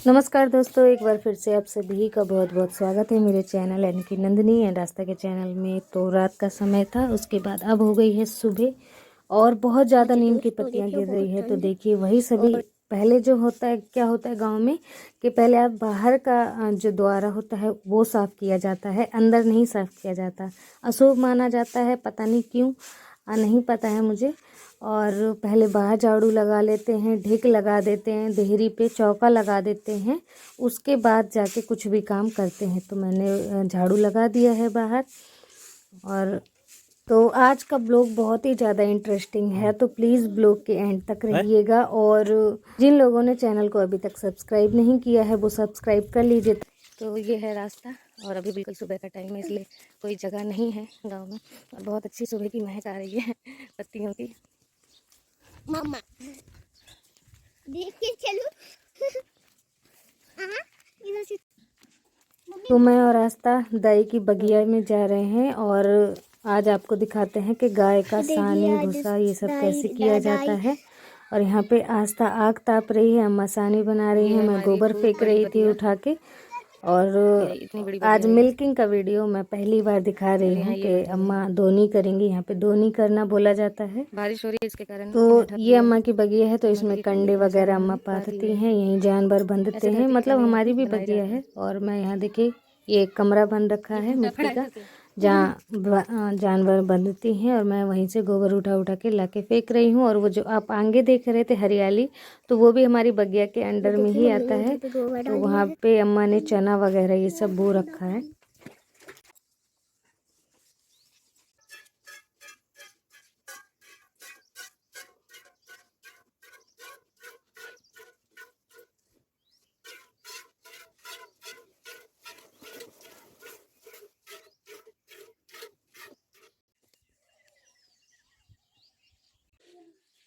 नमस्कार दोस्तों, एक बार फिर से आप सभी का बहुत बहुत स्वागत है मेरे चैनल यानी कि नंदिनी एंड रास्ता के चैनल में। तो रात का समय था, उसके बाद अब हो गई है सुबह और बहुत ज़्यादा नीम की पत्तियां गिर रही है। तो देखिए वही सभी पहले जो होता है, क्या होता है गांव में कि पहले आप बाहर का जो द्वारा होता है वो साफ़ किया जाता है, अंदर नहीं साफ़ किया जाता। अशुभ माना जाता है, पता नहीं क्यों, नहीं पता है मुझे। और पहले बाहर झाड़ू लगा लेते हैं, ढिक लगा देते हैं, देहरी पे चौका लगा देते हैं, उसके बाद जाके कुछ भी काम करते हैं। तो मैंने झाड़ू लगा दिया है बाहर। और तो आज का ब्लॉग बहुत ही ज़्यादा इंटरेस्टिंग है, तो प्लीज़ ब्लॉग के एंड तक रहिएगा। और जिन लोगों ने चैनल को अभी तक सब्सक्राइब नहीं किया है वो सब्सक्राइब कर लीजिए। तो ये है रास्ता और अभी बिल्कुल सुबह का टाइम है, इसलिए कोई जगह नहीं है गाँव में और बहुत अच्छी सुबह की महक आ रही है पत्तियों की। मामा देख के चलो। इधर से तो मैं और आस्था दाई की बगिया में जा रहे हैं और आज आपको दिखाते हैं कि गाय का सानी भूसा ये सब कैसे किया जाता है। और यहाँ पे आस्था आग ताप रही है, अम्मा सानी बना रही है, मैं गोबर फेंक रही थी उठा के। और आज मिल्किंग का वीडियो मैं पहली बार दिखा रही हूँ कि अम्मा दोनी करेंगी। यहाँ पे दोनी करना बोला जाता है, बारिश हो रही है इसके कारण। तो ये अम्मा की बगिया है, तो इसमें कंडे वगैरह अम्मा पाथती हैं, यहीं जानवर बंधते हैं, मतलब हमारी भी बगिया है। और मैं यहाँ देखिए ये एक कमरा बन रखा है मिट्टी का, जहाँ जानवर बंधती हैं, और मैं वहीं से गोबर उठा उठा के लाके फेंक रही हूँ। और वो जो आप आगे देख रहे थे हरियाली, तो वो भी हमारी बगिया के अंडर में ही आता है। तो वहाँ पे अम्मा ने चना वगैरह ये सब बो रखा है।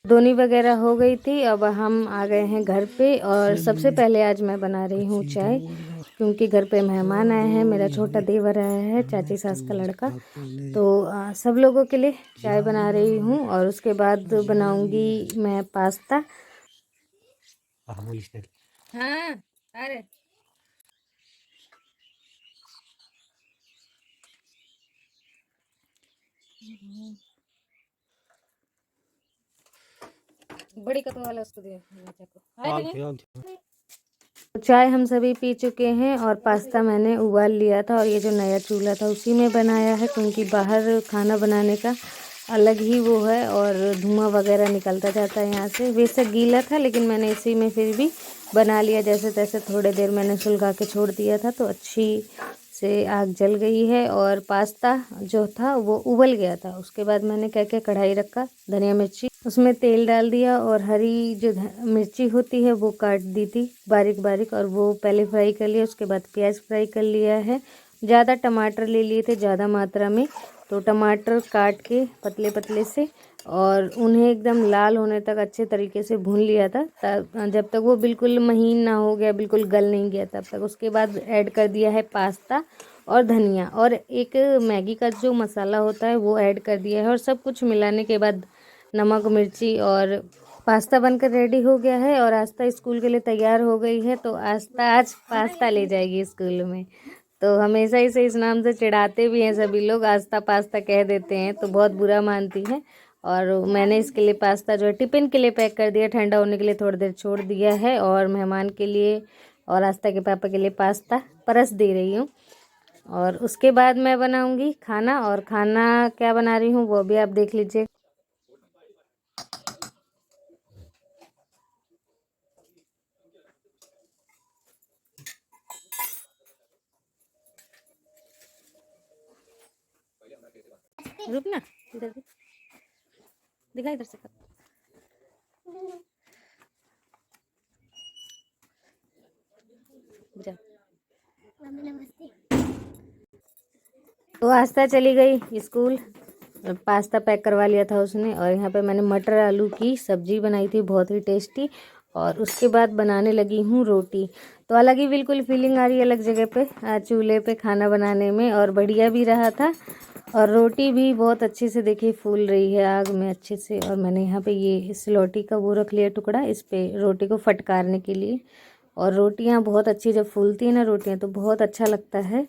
दोनी वगैरह हो गई थी, अब हम आ गए हैं घर पे। और सबसे पहले आज मैं बना रही हूँ चाय, क्योंकि घर पे मेहमान आए हैं। मेरा छोटा देवर आया है, चाची सास का लड़का। तो सब लोगों के लिए चाय बना रही हूँ और उसके बाद बनाऊंगी मैं पास्ता। हाँ, अरे बड़ी कप वाला उसको दे चाय हम सभी पी चुके हैं और पास्ता मैंने उबाल लिया था। और ये जो नया चूल्हा था उसी में बनाया है, क्योंकि बाहर खाना बनाने का अलग ही वो है और धुआं वगैरह निकलता जाता है यहाँ से। वैसे गीला था लेकिन मैंने इसी में फिर भी बना लिया, जैसे तैसे थोड़ी देर मैंने सुलगा के छोड़ दिया था, तो अच्छी से आग जल गई है और पास्ता जो था वो उबल गया था। उसके बाद मैंने क्या क्या कढ़ाई रखा, धनिया मिर्ची, उसमें तेल डाल दिया और हरी जो मिर्ची होती है वो काट दी थी बारीक बारीक, और वो पहले फ्राई कर लिया। उसके बाद प्याज फ्राई कर लिया है। ज़्यादा टमाटर ले लिए थे, ज़्यादा मात्रा में, तो टमाटर काट के पतले पतले से और उन्हें एकदम लाल होने तक अच्छे तरीके से भून लिया था, जब तक वो बिल्कुल महीन ना हो गया, बिल्कुल गल नहीं गया तब तक। उसके बाद ऐड कर दिया है पास्ता और धनिया, और एक मैगी का जो मसाला होता है वो ऐड कर दिया है। और सब कुछ मिलाने के बाद नमक मिर्ची, और पास्ता बनकर रेडी हो गया है। और आस्था स्कूल के लिए तैयार हो गई है, तो आस्था आज पास्ता ले जाएगी स्कूल में। तो हमेशा इसे इस नाम से चिढ़ाते भी हैं सभी लोग, आस्था पास्ता कह देते हैं, तो बहुत बुरा मानती है। और मैंने इसके लिए पास्ता जो है टिफ़िन के लिए पैक कर दिया, ठंडा होने के लिए थोड़ी देर छोड़ दिया है। और मेहमान के लिए और आस्था के पापा के लिए पास्ता परस दे रही हूँ। और उसके बाद मैं बनाऊंगी खाना, और खाना क्या बना रही हूँ वो भी आप देख लीजिए। रुक ना, इधर दिखा, इधर से कर। जा। तो आस्था चली गई स्कूल, पास्ता पैक करवा लिया था उसने। और यहाँ पे मैंने मटर आलू की सब्जी बनाई थी, बहुत ही टेस्टी। और उसके बाद बनाने लगी हूँ रोटी। तो अलग ही बिल्कुल फीलिंग आ रही है अलग जगह पे चूल्हे पे खाना बनाने में, और बढ़िया भी रहा था। और रोटी भी बहुत अच्छे से देखिए फूल रही है आग में अच्छे से। और मैंने यहाँ पे ये सिलौटी का वो रख लिया टुकड़ा, इस पे रोटी को फटकारने के लिए। और रोटियां बहुत अच्छी जब फूलती है ना रोटियां तो बहुत अच्छा लगता है।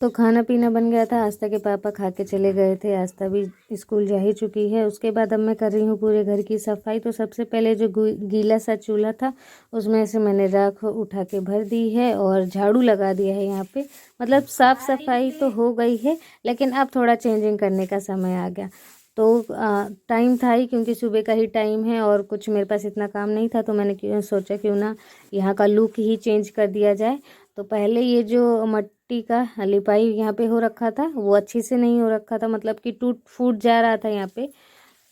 तो खाना पीना बन गया था, आस्था के पापा खा के चले गए थे, आस्था भी स्कूल जा ही चुकी है। उसके बाद अब मैं कर रही हूँ पूरे घर की सफाई। तो सबसे पहले जो गीला सा चूल्हा था उसमें से मैंने राख उठा के भर दी है और झाड़ू लगा दिया है यहाँ पे। मतलब साफ़ सफाई तो हो गई है, लेकिन अब थोड़ा चेंजिंग करने का समय आ गया। तो टाइम था ही, क्योंकि सुबह का ही टाइम है और कुछ मेरे पास इतना काम नहीं था, तो मैंने सोचा क्यों ना यहाँ का लुक ही चेंज कर दिया जाए। तो पहले ये जो मट्टी का लिपाई यहाँ पे हो रखा था वो अच्छे से नहीं हो रखा था, मतलब कि टूट फूट जा रहा था यहाँ पे।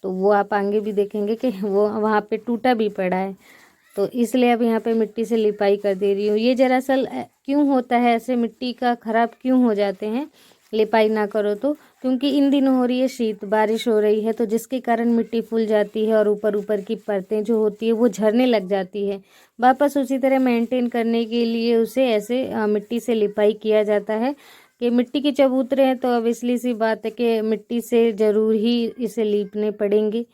तो वो आप आगे भी देखेंगे कि वो वहाँ पे टूटा भी पड़ा है। तो इसलिए अब यहाँ पे मिट्टी से लिपाई कर दे रही हूँ। ये दरअसल क्यों होता है ऐसे, मिट्टी का ख़राब क्यों हो जाते हैं लिपाई ना करो तो, क्योंकि इन दिनों हो रही है शीत, बारिश हो रही है, तो जिसके कारण मिट्टी फूल जाती है और ऊपर ऊपर की परतें जो होती है वो झरने लग जाती है। वापस उसी तरह मेंटेन करने के लिए उसे ऐसे मिट्टी से लिपाई किया जाता है कि मिट्टी के चबूतरे हैं तो ऑब्वियसली सी बात है कि मिट्टी से ज़रूर ही इसे लीपने पड़ेंगे।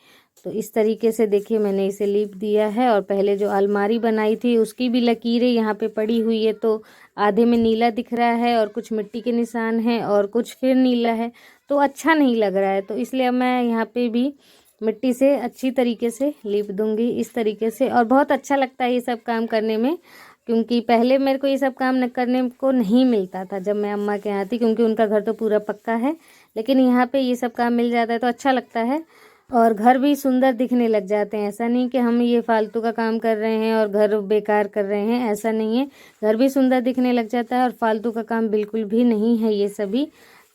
तो इस तरीके से देखिए मैंने इसे लीप दिया है। और पहले जो अलमारी बनाई थी उसकी भी लकीरें यहाँ पे पड़ी हुई है, तो आधे में नीला दिख रहा है और कुछ मिट्टी के निशान हैं और कुछ फिर नीला है, तो अच्छा नहीं लग रहा है। तो इसलिए अब मैं यहाँ पे भी मिट्टी से अच्छी तरीके से लीप दूंगी इस तरीके से। और बहुत अच्छा लगता है ये सब काम करने में, क्योंकि पहले मेरे को ये सब काम न करने को नहीं मिलता था जब मैं अम्मा के यहाँ थी, क्योंकि उनका घर तो पूरा पक्का है, लेकिन यहाँ पे ये सब काम मिल जाता है तो अच्छा लगता है। और घर भी सुंदर दिखने लग जाते हैं। ऐसा नहीं कि हम ये फालतू का काम कर रहे हैं और घर बेकार कर रहे हैं, ऐसा नहीं है। घर भी सुंदर दिखने लग जाता है और फालतू का काम बिल्कुल भी नहीं है ये सभी,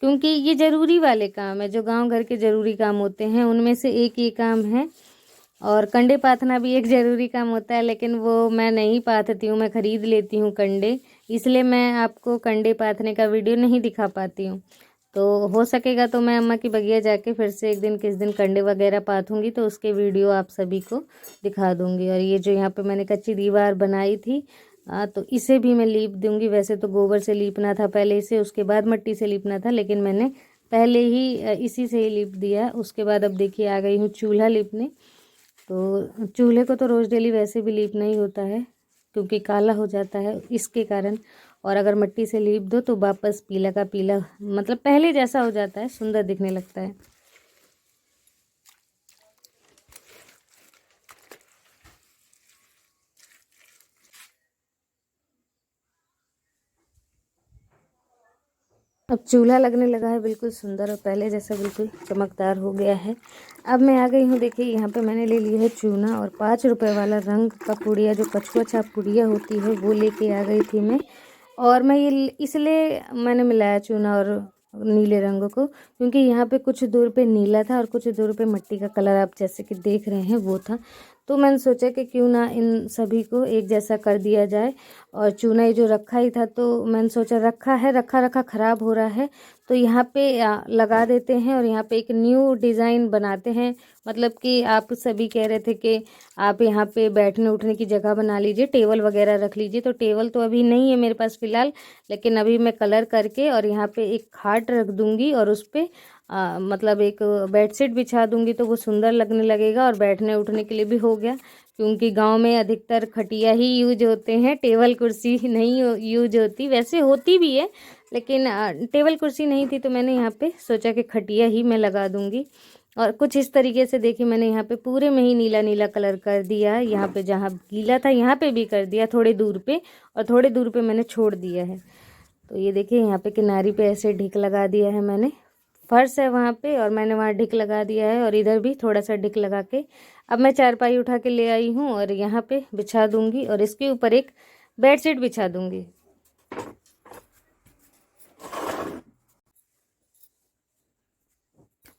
क्योंकि ये ज़रूरी वाले काम है, जो गांव घर के ज़रूरी काम होते हैं उनमें से एक ये काम है। और कंडे पाथना भी एक ज़रूरी काम होता है, लेकिन वो मैं नहीं पाथती हूँ, मैं ख़रीद लेती हूँ कंडे, इसलिए मैं आपको कंडे पाथने का वीडियो नहीं दिखा पाती हूँ। तो हो सकेगा तो मैं अम्मा की बगिया जाके फिर से एक दिन किस दिन कंडे वगैरह पाथूंगी तो उसके वीडियो आप सभी को दिखा दूंगी। और ये जो यहाँ पे मैंने कच्ची दीवार बनाई थी तो इसे भी मैं लीप दूंगी। वैसे तो गोबर से लीपना था पहले इसे, उसके बाद मिट्टी से लीपना था, लेकिन मैंने पहले ही इसी से ही लीप दिया। उसके बाद अब देखिए आ गई हूँ चूल्हा लीपने। तो चूल्हे को तो रोज़ डेली वैसे भी लीपना ही होता है, क्योंकि काला हो जाता है इसके कारण। और अगर मिट्टी से लीप दो तो वापस पीला का पीला, मतलब पहले जैसा हो जाता है, सुंदर दिखने लगता है। अब चूल्हा लगने लगा है बिल्कुल सुंदर और पहले जैसा बिल्कुल चमकदार हो गया है। अब मैं आ गई हूँ, देखिए यहाँ पे मैंने ले लिया है चूना और 5 रुपए वाला रंग का पुड़िया, जो कछुआ छाप पुड़िया होती है वो लेके आ गई थी मैं। और मैं ये इसलिए मैंने मिलाया चूना और नीले रंग को, क्योंकि यहाँ पे कुछ दूर पे नीला था और कुछ दूर पे मिट्टी का कलर आप जैसे कि देख रहे हैं वो था। तो मैंने सोचा कि क्यों ना इन सभी को एक जैसा कर दिया जाए। और चूना ये जो रखा ही था तो मैंने सोचा रखा है, रखा रखा ख़राब हो रहा है तो यहाँ पे लगा देते हैं और यहाँ पे एक न्यू डिज़ाइन बनाते हैं। मतलब कि आप सभी कह रहे थे कि आप यहाँ पे बैठने उठने की जगह बना लीजिए, टेबल वगैरह रख लीजिए। तो टेबल तो अभी नहीं है मेरे पास फ़िलहाल, लेकिन अभी मैं कलर करके और यहाँ पे एक खाट रख दूँगी और उस पर मतलब एक बेडशीट बिछा दूँगी तो वो सुंदर लगने लगेगा और बैठने उठने के लिए भी हो गया। क्योंकि गांव में अधिकतर खटिया ही यूज होते हैं, टेबल कुर्सी नहीं यूज होती, वैसे होती भी है लेकिन टेबल कुर्सी नहीं थी तो मैंने यहाँ पे सोचा कि खटिया ही मैं लगा दूँगी। और कुछ इस तरीके से देखिए मैंने यहाँ पे पूरे में ही नीला नीला कलर कर दिया है। यहाँ पे जहाँ गीला था यहाँ पे भी कर दिया थोड़े दूर पे, और थोड़े दूर पे मैंने छोड़ दिया है। तो ये देखिए यहाँ पे किनारी पे ऐसे ढिक लगा दिया है मैंने, फर्श है वहाँ पे और मैंने वहाँ ढिक लगा दिया है और इधर भी थोड़ा सा ढिक लगा के अब मैं चारपाई उठा के ले आई हूँ और यहाँ पे बिछा दूँगी और इसके ऊपर एक बेडशीट बिछा दूँगी।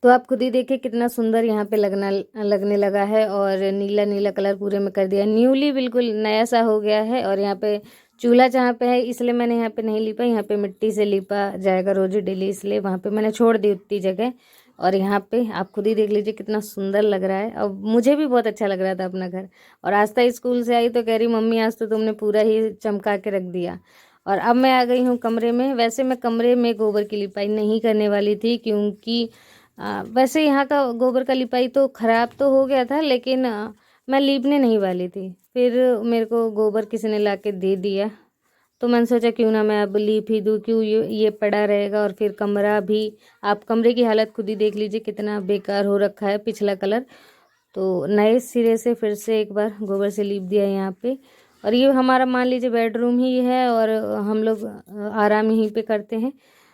तो आप खुद ही देखिए कितना सुंदर यहाँ पे लगने लगा है और नीला नीला कलर पूरे में कर दिया, न्यूली बिल्कुल नया सा हो गया है। और यहाँ पे चूल्हा जहाँ पे है इसलिए मैंने यहाँ पे नहीं लिपा, यहाँ पे मिट्टी से लिपा जाएगा रोज डेली, इसलिए वहाँ पे मैंने छोड़ दी उतनी जगह। और यहाँ पे आप खुद ही देख लीजिए कितना सुंदर लग रहा है। अब मुझे भी बहुत अच्छा लग रहा था अपना घर। और आस्था स्कूल से आई तो कह रही मम्मी आज तो तुमने पूरा ही चमका के रख दिया। और अब मैं आ गई हूँ कमरे में। वैसे मैं कमरे में गोबर की लिपाई नहीं करने वाली थी, क्योंकि वैसे यहाँ का गोबर का लिपाई तो ख़राब तो हो गया था, लेकिन मैं लीपने नहीं वाली थी, फिर मेरे को गोबर किसी ने ला के दे दिया, तो मैंने सोचा क्यों ना मैं अब लीप ही दूँ, क्यों ये पड़ा रहेगा। और फिर कमरा भी, आप कमरे की हालत खुद ही देख लीजिए कितना बेकार हो रखा है, पिछला कलर। तो नए सिरे से फिर से एक बार गोबर से लीप दिया यहाँ पे। और ये हमारा मान लीजिए बेडरूम ही है और हम लोग आराम यहीं पे करते हैं।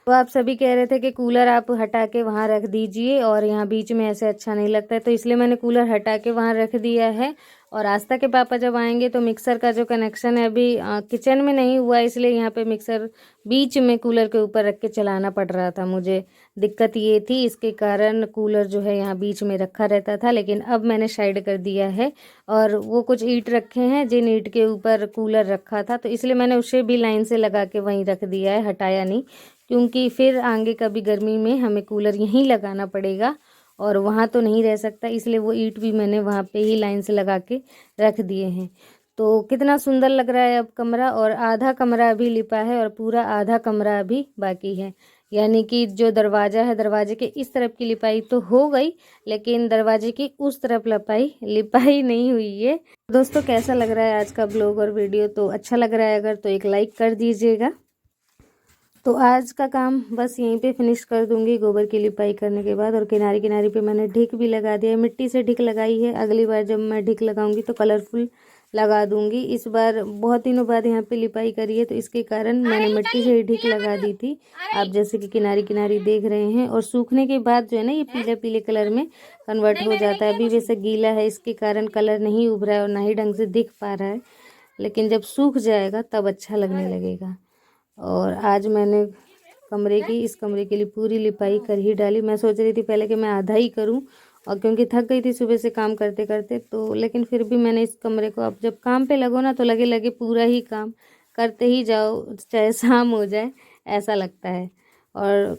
तो आप सभी कह रहे थे कि कूलर आप हटा के वहाँ रख दीजिए और यहाँ बीच में ऐसे अच्छा नहीं लगता है, तो इसलिए मैंने कूलर हटा के वहाँ रख दिया है। और आस्था के पापा जब आएंगे तो मिक्सर का जो कनेक्शन है अभी किचन में नहीं हुआ, इसलिए यहाँ पे मिक्सर बीच में कूलर के ऊपर रख के चलाना पड़ रहा था मुझे। दिक्कत ये थी, इसके कारण कूलर जो है यहाँ बीच में रखा रहता था, लेकिन अब मैंने साइड कर दिया है। और वो कुछ ईंट रखे हैं जिन ईंट के ऊपर कूलर रखा था, तो इसलिए मैंने उसे भी लाइन से लगा के वहीं रख दिया है, हटाया नहीं, क्योंकि फिर आगे कभी गर्मी में हमें कूलर यहीं लगाना पड़ेगा और वहाँ तो नहीं रह सकता, इसलिए वो ईंट भी मैंने वहाँ पे ही लाइन से लगा के रख दिए हैं। तो कितना सुंदर लग रहा है अब कमरा। और आधा कमरा अभी लिपा है और पूरा आधा कमरा अभी बाकी है, यानी कि जो दरवाज़ा है, दरवाजे के इस तरफ की लिपाई तो हो गई, लेकिन दरवाजे की उस तरफ लिपाई नहीं हुई है। दोस्तों कैसा लग रहा है आज का ब्लॉग और वीडियो? तो अच्छा लग रहा है अगर तो एक लाइक कर दीजिएगा। तो आज का काम बस यहीं पे फिनिश कर दूंगी गोबर की लिपाई करने के बाद। और किनारे किनारे पे मैंने ढिक भी लगा दिया है, मिट्टी से ढिक लगाई है। अगली बार जब मैं ढिक लगाऊंगी तो कलरफुल लगा दूंगी। इस बार बहुत दिनों बाद यहाँ पे लिपाई करी है, तो इसके कारण मैंने मिट्टी से ही ढिक लगा दी थी। आप जैसे कि किनारे किनारे देख रहे हैं। और सूखने के बाद जो है ना, ये पीले पीले कलर में कन्वर्ट हो जाता है। अभी वैसे गीला है, इसके कारण कलर नहीं उभ रहा है और ना ही ढंग से दिख पा रहा है, लेकिन जब सूख जाएगा तब अच्छा लगने लगेगा। और आज मैंने इस कमरे के लिए पूरी लिपाई कर ही डाली। मैं सोच रही थी पहले कि मैं आधा ही करूं, और क्योंकि थक गई थी सुबह से काम करते करते, तो लेकिन फिर भी मैंने इस कमरे को, अब जब काम पे लगो ना तो लगे लगे पूरा ही काम करते ही जाओ, चाहे शाम हो जाए, ऐसा लगता है। और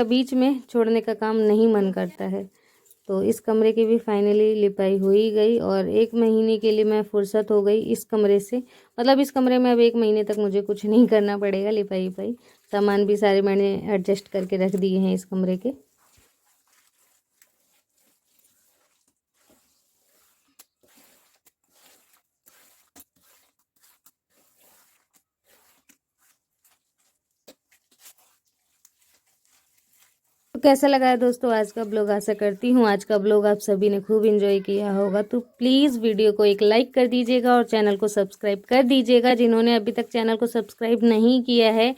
बीच में छोड़ने का काम नहीं मन करता है। तो इस कमरे की भी फाइनली लिपाई हो ही गई और 1 महीने के लिए मैं फुर्सत हो गई इस कमरे से। मतलब इस कमरे में अब 1 महीने तक मुझे कुछ नहीं करना पड़ेगा, लिपाई लिपाई। सामान भी सारे मैंने एडजस्ट करके रख दिए हैं इस कमरे के। तो कैसा लगा है दोस्तों आज का ब्लॉग? आशा करती हूँ आज का ब्लॉग आप सभी ने खूब एंजॉय किया होगा। तो प्लीज़ वीडियो को एक लाइक कर दीजिएगा और चैनल को सब्सक्राइब कर दीजिएगा। जिन्होंने अभी तक चैनल को सब्सक्राइब नहीं किया है,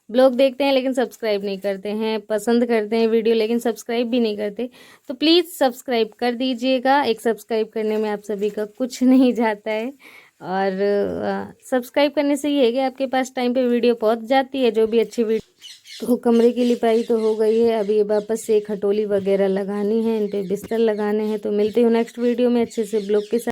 ब्लॉग देखते हैं लेकिन सब्सक्राइब नहीं करते हैं, पसंद करते हैं वीडियो लेकिन सब्सक्राइब भी नहीं करते, तो प्लीज़ सब्सक्राइब कर दीजिएगा। एक सब्सक्राइब करने में आप सभी का कुछ नहीं जाता है। और सब्सक्राइब करने से ये है कि आपके पास टाइम पे वीडियो पहुंच जाती है, जो भी अच्छी वीडियो। तो कमरे की लिपाई तो हो गई है, अभी ये वापस से खटोली वगैरह लगानी है, इन पे बिस्तर लगाने हैं। तो मिलते हो नेक्स्ट वीडियो में अच्छे से ब्लॉग के साथ।